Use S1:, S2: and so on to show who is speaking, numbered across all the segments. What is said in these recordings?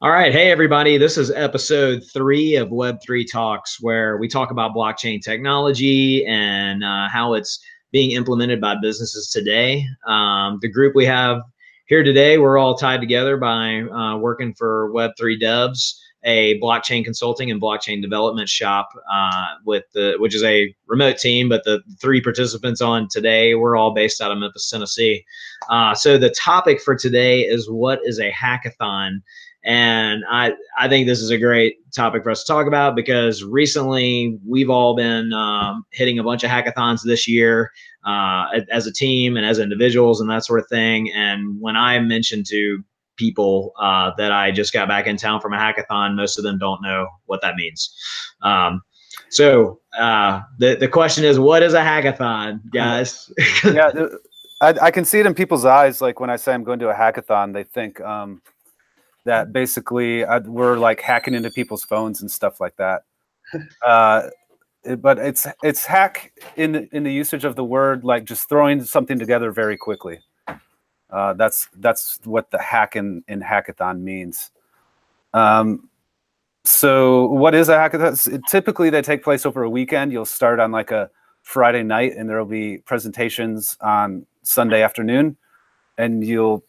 S1: All right. Hey, everybody. This is episode 3 of Web3 Talks, where we talk about blockchain technology and how it's being implemented by businesses today. The group we have here today, we're all tied together by working for web3devs, a blockchain consulting and blockchain development shop which is a remote team, but the 3 participants on today, we're all based out of Memphis, Tennessee. So the topic for today is, what is a hackathon? And I think this is a great topic for us to talk about, because recently we've all been hitting a bunch of hackathons this year as a team and as individuals and that sort of thing. And when I mentioned to people that I just got back in town from a hackathon, most of them don't know what that means. So the question is, what is a hackathon, guys?
S2: Yeah, I can see it in people's eyes. Like when I say I'm going to a hackathon, they think that basically we're like hacking into people's phones and stuff like that. But it's hack in the usage of the word, like just throwing something together very quickly. That's what the hack in hackathon means. So what is a hackathon? Typically they take place over a weekend. You'll start on like a Friday night, and there will be presentations on Sunday afternoon, and you'll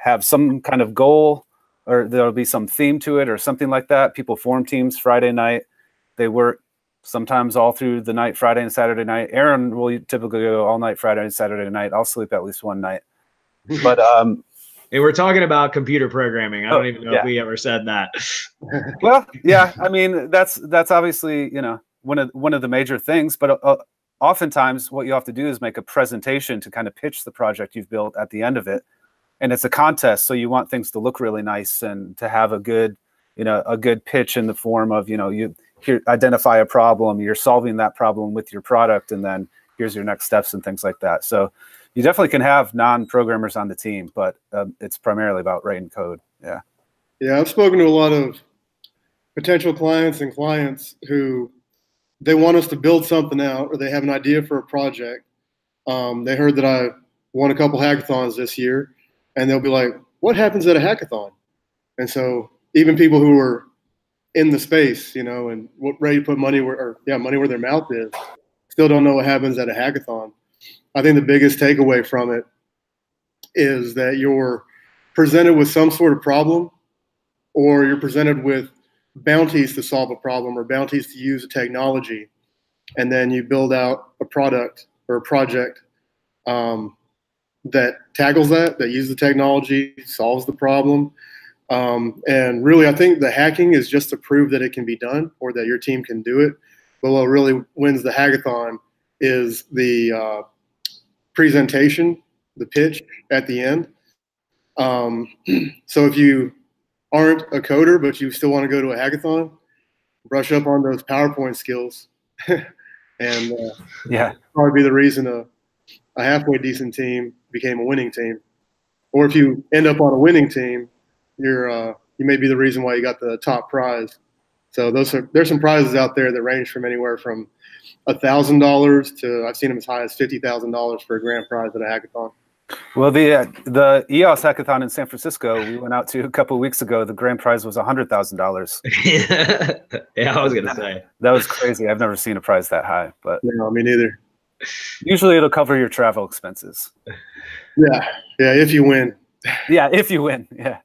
S2: have some kind of goal, or there'll be some theme to it or something like that. People form teams Friday night. They work sometimes all through the night, Friday and Saturday night. Aaron will typically go all night Friday and Saturday night. I'll sleep at least one night. But
S1: and we're talking about computer programming. I don't even know if we ever said that.
S2: Well, yeah, I mean, that's obviously, you know, one of the major things, but oftentimes what you have to do is make a presentation to kind of pitch the project you've built at the end of it. And it's a contest, so you want things to look really nice and to have a good, you know, a good pitch in the form of, you know, you identify a problem, you're solving that problem with your product, and then here's your next steps and things like that. So you definitely can have non-programmers on the team, but it's primarily about writing code. Yeah.
S3: Yeah, I've spoken to a lot of potential clients and clients who they want us to build something out, or they have an idea for a project. They heard that I won a couple hackathons this year. And they'll be like, what happens at a hackathon? And so even people who are in the space, you know, and ready to put money where their mouth is, still don't know what happens at a hackathon. I think the biggest takeaway from it is that you're presented with some sort of problem, or you're presented with bounties to solve a problem or bounties to use a technology. And then you build out a product or a project that tackles that uses the technology, solves the problem. And really, I think the hacking is just to prove that it can be done, or that your team can do it. But what really wins the hackathon is the presentation, the pitch at the end. So if you aren't a coder, but you still want to go to a hackathon, brush up on those PowerPoint skills. And probably be the reason a halfway decent team became a winning team. Or if you end up on a winning team, you may be the reason why you got the top prize. So there's some prizes out there that range from anywhere from $1,000 to, I've seen them as high as $50,000 for a grand prize at a hackathon.
S2: Well, the EOS hackathon in San Francisco, we went out to a couple of weeks ago. The grand prize was $100,000.
S1: Yeah, I was gonna say
S2: that was crazy. I've never seen a prize that high, but
S3: no, me neither.
S2: Usually it'll cover your travel expenses.
S3: Yeah, if you win.
S2: Yeah, if you win. Yeah.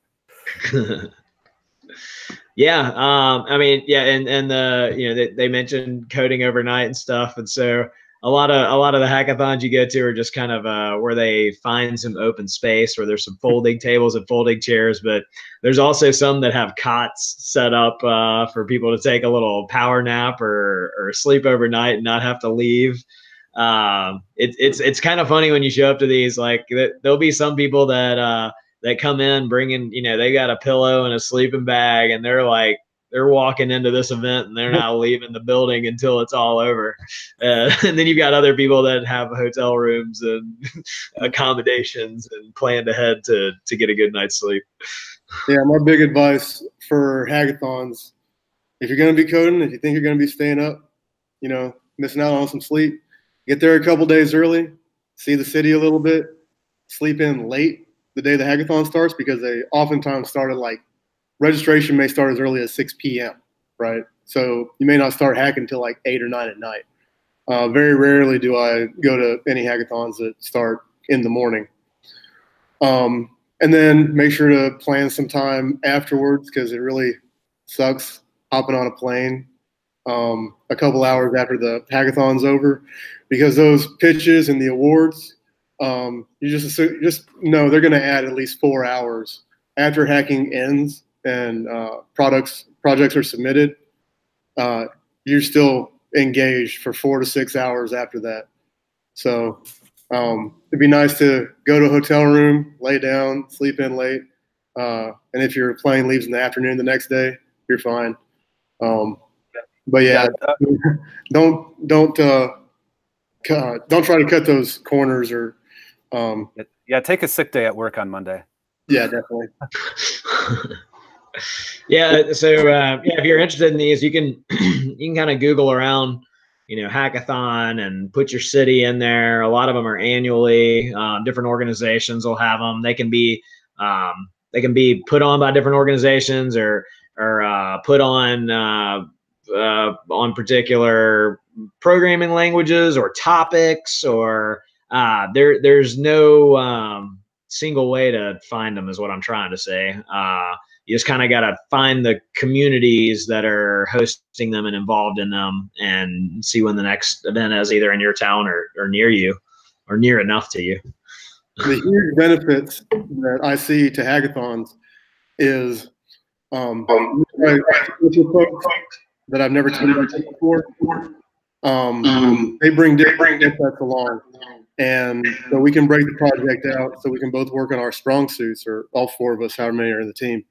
S1: Yeah, I mean, yeah, and they mentioned coding overnight and stuff, and so a lot of the hackathons you go to are just kind of where they find some open space where there's some folding tables and folding chairs, but there's also some that have cots set up for people to take a little power nap or sleep overnight and not have to leave. It's kind of funny when you show up to these, like there'll be some people that come in bringing, they got a pillow and a sleeping bag, and they're walking into this event and they're not leaving the building until it's all over. And then you've got other people that have hotel rooms and accommodations and planned ahead to get a good night's sleep.
S3: Yeah, my big advice for hackathons, if you're going to be coding, if you think you're going to be staying up, missing out on some sleep, get there a couple days early, see the city a little bit, sleep in late the day the hackathon starts, because they oftentimes start at like registration may start as early as 6 p.m., right? So you may not start hacking until like 8 or 9 at night. Very rarely do I go to any hackathons that start in the morning. And then make sure to plan some time afterwards, because it really sucks hopping on a plane a couple hours after the hackathon's over, because those pitches and the awards, you just know they're going to add at least 4 hours after hacking ends and projects are submitted. You're still engaged for 4 to 6 hours after that. So it'd be nice to go to a hotel room, lay down, sleep in late, and if your plane leaves in the afternoon the next day, you're fine. But yeah, don't try to cut those corners, or
S2: yeah, take a sick day at work on Monday.
S3: Yeah, definitely.
S1: Yeah, so yeah, if you're interested in these, you can kind of Google around, hackathon, and put your city in there. A lot of them are annually. Different organizations will have them. They can be put on by different organizations, or put on particular programming languages or topics, or there's no single way to find them, is what I'm trying to say. You just kind of got to find the communities that are hosting them and involved in them, and see when the next event is, either in your town or near you, or near enough to you.
S3: The huge benefits that I see to hackathons is that I've never seen before. They bring different insights along, and so we can break the project out, so we can both work on our strong suits, or all 4 of us, however many are in the team,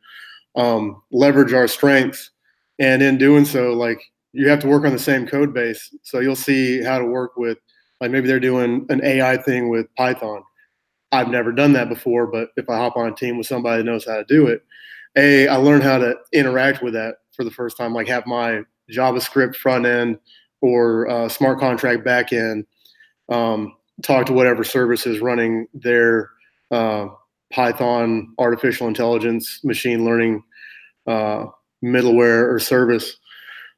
S3: leverage our strengths. And in doing so, like, you have to work on the same code base. So you'll see how to work with, like, maybe they're doing an AI thing with Python. I've never done that before, but if I hop on a team with somebody that knows how to do it, I learn how to interact with that for the first time, like have my JavaScript front end or smart contract back end, talk to whatever service is running their Python artificial intelligence machine learning middleware or service.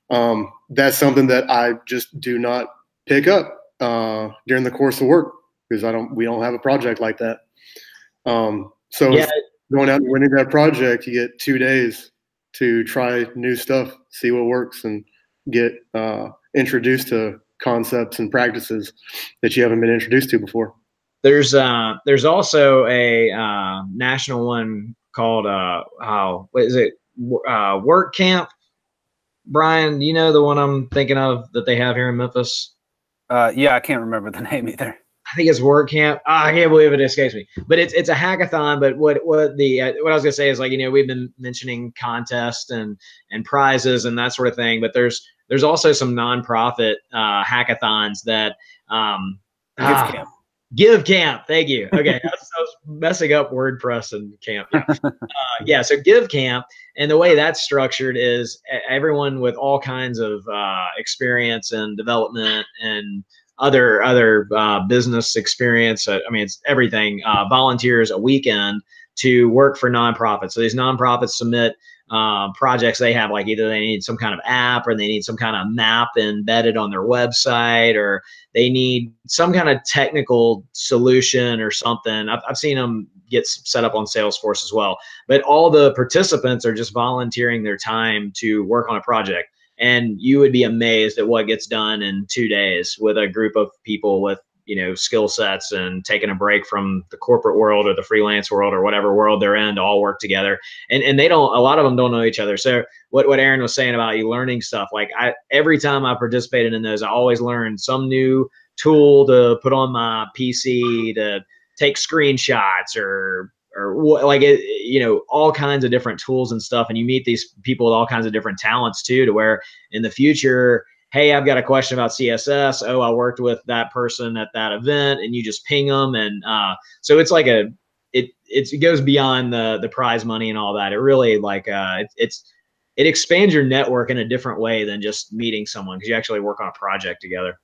S3: That's something that I just do not pick up during the course of work, because we don't have a project like that. So yeah, going out and winning that project, you get 2 days to try new stuff, see what works, and get introduced to concepts and practices that you haven't been introduced to before.
S1: There's also a national one called what is it? Work Camp. Brian, you know the one I'm thinking of that they have here in Memphis?
S2: Yeah, I can't remember the name either.
S1: I think it's Work Camp. I can't believe it escapes me. But it's a hackathon. But what I was gonna say is, like, we've been mentioning contests and prizes and that sort of thing. But there's also some nonprofit hackathons that Give Camp. Thank you. Okay, I was messing up WordPress and Camp. Yeah. Yeah. So Give Camp, and the way that's structured is everyone with all kinds of experience and development and other business experience. I mean, it's everything. Volunteers a weekend to work for nonprofits. So these nonprofits submit projects they have, like either they need some kind of app, or they need some kind of map embedded on their website, or they need some kind of technical solution or something. I've seen them get set up on Salesforce as well. But all the participants are just volunteering their time to work on a project. And you would be amazed at what gets done in 2 days with a group of people with, skill sets, and taking a break from the corporate world or the freelance world or whatever world they're in to all work together. And a lot of them don't know each other. So what Aaron was saying about you learning stuff, like every time I participated in those, I always learned some new tool to put on my PC to take screenshots, or like all kinds of different tools and stuff. And you meet these people with all kinds of different talents too, to where in the future, hey, I've got a question about CSS. Oh, I worked with that person at that event, and you just ping them. And so it's like it goes beyond the prize money and all that. It really it expands your network in a different way than just meeting someone, because you actually work on a project together.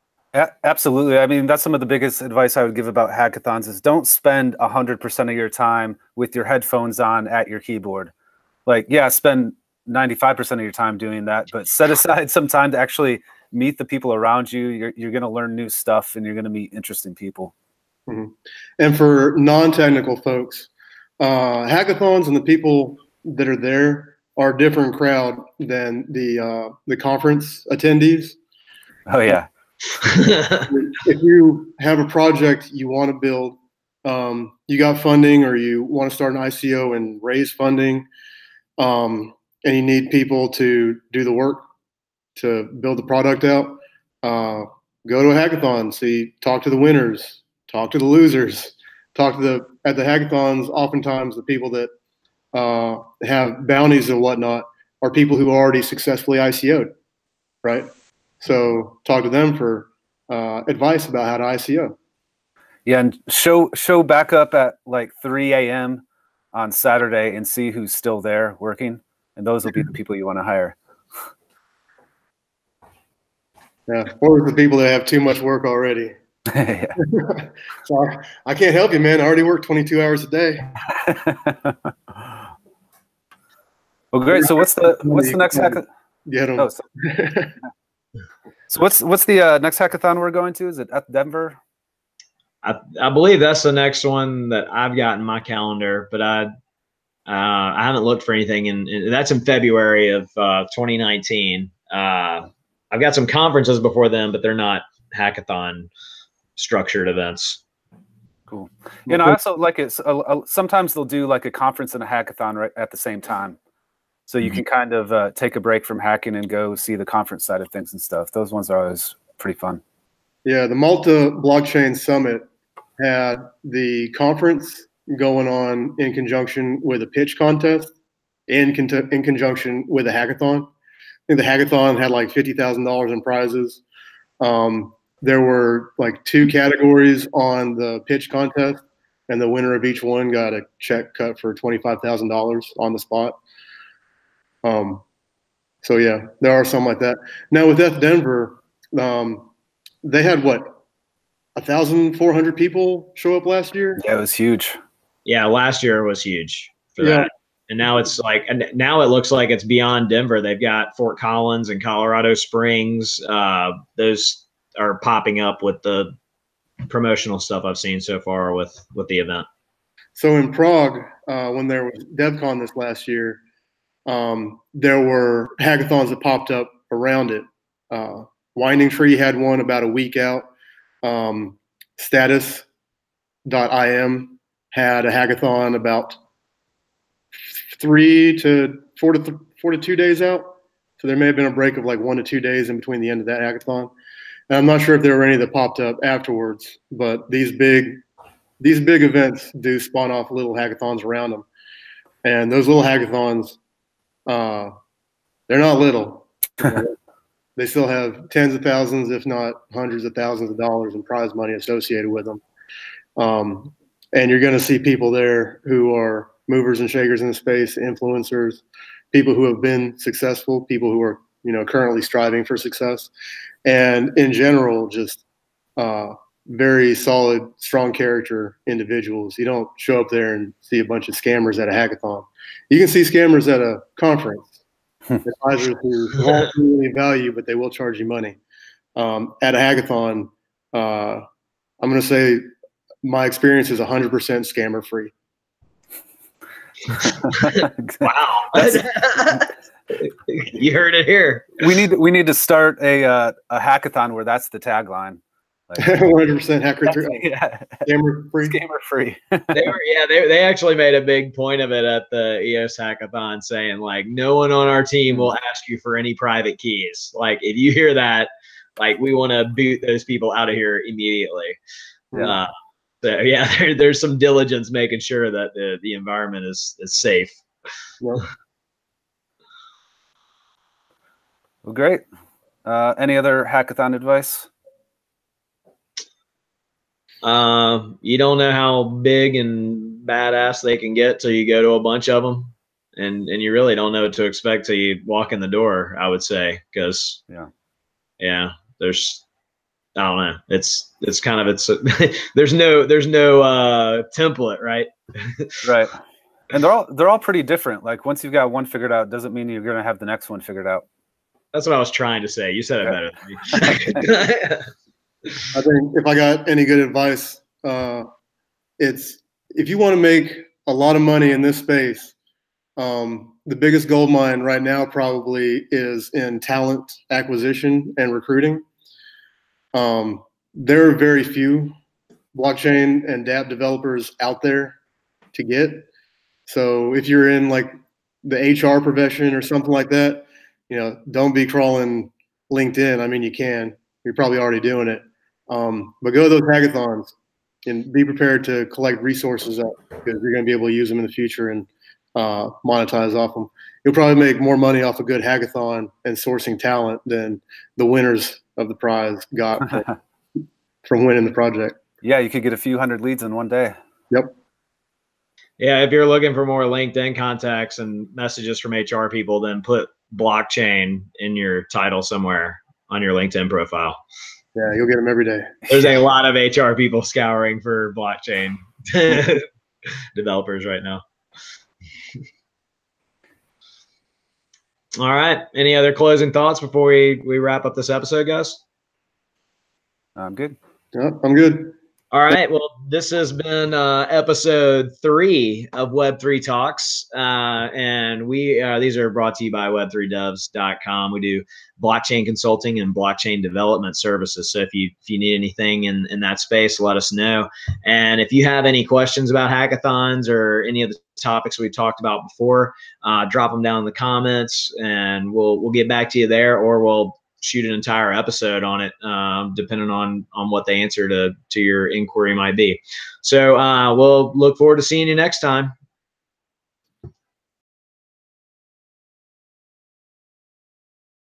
S2: Absolutely. I mean, that's some of the biggest advice I would give about hackathons is don't spend 100% of your time with your headphones on at your keyboard. like, yeah, spend 95% of your time doing that, but set aside some time to actually meet the people around you. You're going to learn new stuff, and you're going to meet interesting people.
S3: Mm-hmm. And for non-technical folks, hackathons and the people that are there are a different crowd than the conference attendees.
S2: Oh yeah.
S3: If you have a project you want to build, you got funding, or you want to start an ICO and raise funding, and you need people to do the work to build the product out, go to a hackathon, talk to the winners, talk to the losers, at the hackathons. Oftentimes the people that have bounties and whatnot are people who already successfully ICO'd, right? So talk to them for advice about how to ICO.
S2: Yeah, and show back up at like 3 a.m. on Saturday and see who's still there working, and those will be the people you want to hire.
S3: Yeah, or the people that have too much work already.
S2: Yeah.
S3: So I can't help you, man. I already work 22 hours a day.
S2: Well, great. So what's the next hackathon?
S3: Yeah.
S2: So what's the next hackathon we're going to? Is it at Denver?
S1: I believe that's the next one that I've got in my calendar, but I haven't looked for anything, and that's in February of 2019. I've got some conferences before then, but they're not hackathon structured events.
S2: Cool. And I also like it. Sometimes they'll do like a conference and a hackathon right at the same time, so you can kind of take a break from hacking and go see the conference side of things and stuff. Those ones are always pretty fun.
S3: Yeah, the Malta Blockchain Summit had the conference going on in conjunction with a pitch contest, in conjunction with a hackathon. I think the hackathon had like $50,000 in prizes. There were like 2 categories on the pitch contest, and the winner of each one got a check cut for $25,000 on the spot. So yeah, there are some like that. Now with F Denver, they had what, 1,400 people show up last year?
S2: Yeah, it was huge.
S1: Yeah, last year was huge for that. And now it's like, and now it looks like it's beyond Denver. They've got Fort Collins and Colorado Springs. Those are popping up with the promotional stuff I've seen so far with the event.
S3: So in Prague, when there was DevCon this last year, there were hackathons that popped up around it. Winding Tree had one about a week out. Status.im had a hackathon about 4 to 2 days out. So there may have been a break of like 1 to 2 days in between the end of that hackathon. And I'm not sure if there were any that popped up afterwards, but these big events do spawn off little hackathons around them. And those little hackathons, they're not little. They still have tens of thousands, if not hundreds of thousands of dollars in prize money associated with them. And you're going to see people there who are movers and shakers in the space, influencers, people who have been successful, people who are, currently striving for success, and in general, just very solid, strong character individuals. You don't show up there and see a bunch of scammers at a hackathon. You can see scammers at a conference. Advisors who won't really value, but they will charge you money. At a hackathon, I'm going to say my experience is 100% scammer free.
S1: Wow. You heard it here.
S2: We need to start a hackathon where that's the tagline.
S3: Like, 100% scammer free.
S2: Scammer free.
S1: They actually made a big point of it at the EOS hackathon, saying like, no one on our team will ask you for any private keys. Like, if you hear that, like, we want to boot those people out of here immediately.
S2: Yeah.
S1: So yeah, there's some diligence making sure that the environment is safe.
S3: Yep.
S2: Well, great. Any other hackathon advice?
S1: You don't know how big and badass they can get till you go to a bunch of them, and you really don't know what to expect till you walk in the door, I would say, because there's, I don't know, it's kind of, there's no template, right?
S2: Right. And they're all pretty different. Like once you've got one figured out, doesn't mean you're going to have the next one figured out.
S1: That's what I was trying to say. You said it better than me.
S3: I think if I got any good advice, it's if you want to make a lot of money in this space, the biggest gold mine right now probably is in talent acquisition and recruiting. There are very few blockchain and dApp developers out there to get. So if you're in like the HR profession or something like that, don't be crawling LinkedIn. I mean, you can. You're probably already doing it. But go to those hackathons and be prepared to collect resources up because you're going to be able to use them in the future and monetize off them. You'll probably make more money off a good hackathon and sourcing talent than the winners of the prize got from winning the project.
S2: Yeah, you could get a few hundred leads in one day.
S3: Yep.
S1: Yeah, if you're looking for more LinkedIn contacts and messages from HR people, then put blockchain in your title somewhere on your LinkedIn profile.
S3: Yeah, you'll get them every day.
S1: There's a lot of HR people scouring for blockchain developers right now. All right. Any other closing thoughts before we wrap up this episode, guys?
S2: I'm good.
S3: Yeah, I'm good.
S1: All right. Well, this has been episode 3 of Web3 Talks. And these are brought to you by web3devs.com. We do blockchain consulting and blockchain development services. So if you need anything in that space, let us know. And if you have any questions about hackathons or any of the topics we talked about before, drop them down in the comments and we'll get back to you there, or we'll shoot an entire episode on it, depending on what the answer to your inquiry might be. So we'll look forward to seeing you next time.